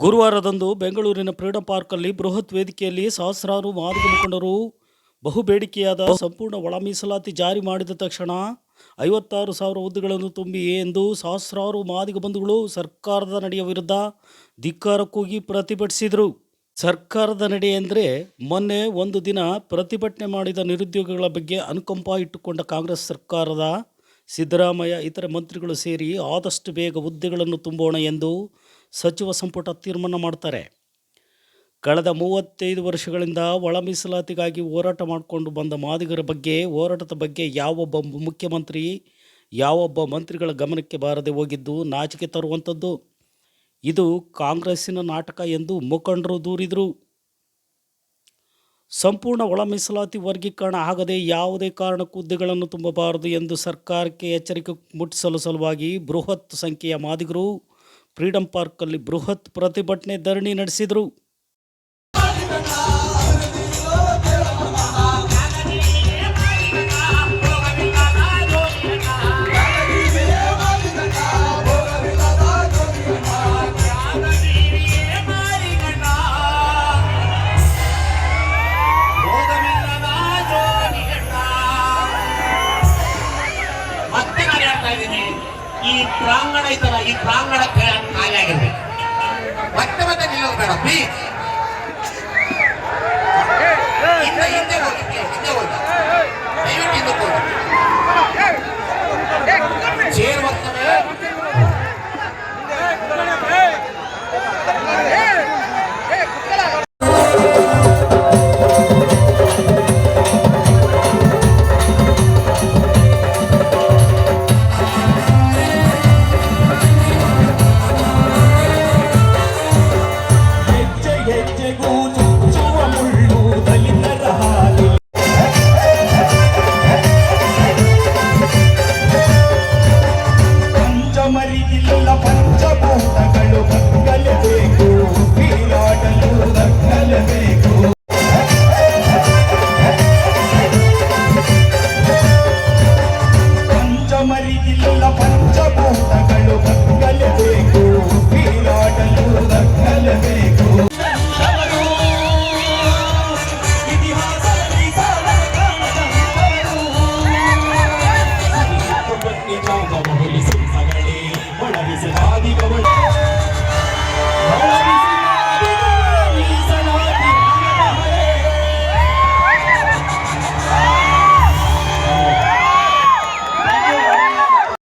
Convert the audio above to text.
ಗುರುವಾರದಂದು ಬೆಂಗಳೂರಿನ ಫ್ರೀಡಂ ಪಾರ್ಕಲ್ಲಿ ಬೃಹತ್ ವೇದಿಕೆಯಲ್ಲಿ ಸಹಸ್ರಾರು ಮಾದಿಗ ಮುಖಂಡರು ಬಹುಬೇಡಿಕೆಯಾದ ಸಂಪೂರ್ಣ ಒಳ ಮೀಸಲಾತಿ ಜಾರಿ ಮಾಡಿದ ತಕ್ಷಣ 56,000 ಹುದ್ದೆಗಳನ್ನು ತುಂಬಿ ಎಂದು ಸಹಸ್ರಾರು ಮಾದಿಗ ಬಂಧುಗಳು ಸರ್ಕಾರದ ನಡೆಯ ವಿರುದ್ಧ ಧಿಕ್ಕಾರ ಕೂಗಿ ಪ್ರತಿಭಟಿಸಿದರು. ಸರ್ಕಾರದ ನಡೆ ಎಂದರೆ ಮೊನ್ನೆ ಒಂದು ದಿನ ಪ್ರತಿಭಟನೆ ಮಾಡಿದ ನಿರುದ್ಯೋಗಿಗಳ ಬಗ್ಗೆ ಅನುಕಂಪ ಇಟ್ಟುಕೊಂಡ ಕಾಂಗ್ರೆಸ್ ಸರ್ಕಾರದ ಸಿದ್ದರಾಮಯ್ಯ ಇತರೆ ಮಂತ್ರಿಗಳು ಸೇರಿ ಆದಷ್ಟು ಬೇಗ ಹುದ್ದೆಗಳನ್ನು ತುಂಬೋಣ ಎಂದು ಸಚಿವ ಸಂಪುಟ ತೀರ್ಮಾನ ಮಾಡ್ತಾರೆ. ಕಳೆದ 35 ವರ್ಷಗಳಿಂದ ಒಳ ಮೀಸಲಾತಿಗಾಗಿ ಹೋರಾಟ ಮಾಡಿಕೊಂಡು ಬಂದ ಮಾದಿಗರ ಬಗ್ಗೆ ಹೋರಾಟದ ಬಗ್ಗೆ ಯಾವೊಬ್ಬ ಮುಖ್ಯಮಂತ್ರಿ ಯಾವೊಬ್ಬ ಮಂತ್ರಿಗಳ ಗಮನಕ್ಕೆ ಬಾರದೆ ಹೋಗಿದ್ದು ನಾಚಿಕೆ ತರುವಂಥದ್ದು. ಇದು ಕಾಂಗ್ರೆಸ್ಸಿನ ನಾಟಕ ಎಂದು ಮುಖಂಡರು ದೂರಿದರು. ಸಂಪೂರ್ಣ ಒಳ ಮೀಸಲಾತಿ ವರ್ಗೀಕರಣ ಆಗದೆ ಯಾವುದೇ ಕಾರಣಕ್ಕೂ ಹುದ್ದೆಗಳನ್ನು ತುಂಬಬಾರದು ಎಂದು ಸರ್ಕಾರಕ್ಕೆ ಎಚ್ಚರಿಕೆ ಮುಟ್ಟಿಸಲು ಸಲುವಾಗಿ ಬೃಹತ್ ಸಂಖ್ಯೆಯ ಮಾದಿಗರು ಫ್ರೀಡಂ ಪಾರ್ಕಲ್ಲಿ ಬೃಹತ್ ಪ್ರತಿಭಟನೆ ಧರಣಿ ನಡೆಸಿದರು. ಈ ಪ್ರಾಂಗಣ ಐತಲ್ಲ, ಈ ಪ್ರಾಂಗಣ ಖಾಲಿ ಆಗಿರ್ಬೇಕು. ಮತ್ತೆ ಮತ್ತೆ ನಿಲ್ಲೋದು ಬೇಡ, ಪ್ಲೀಸ್. ಹಿಂದೆ ಹೋಗಿ, ದಯವಿಟ್ಟು ಹಿಂದೆ ಹೋಗಿ. ಚೇರ್ ಹೋಗ್ತವೆ. ಹೆಜ್ಜೆಗೂ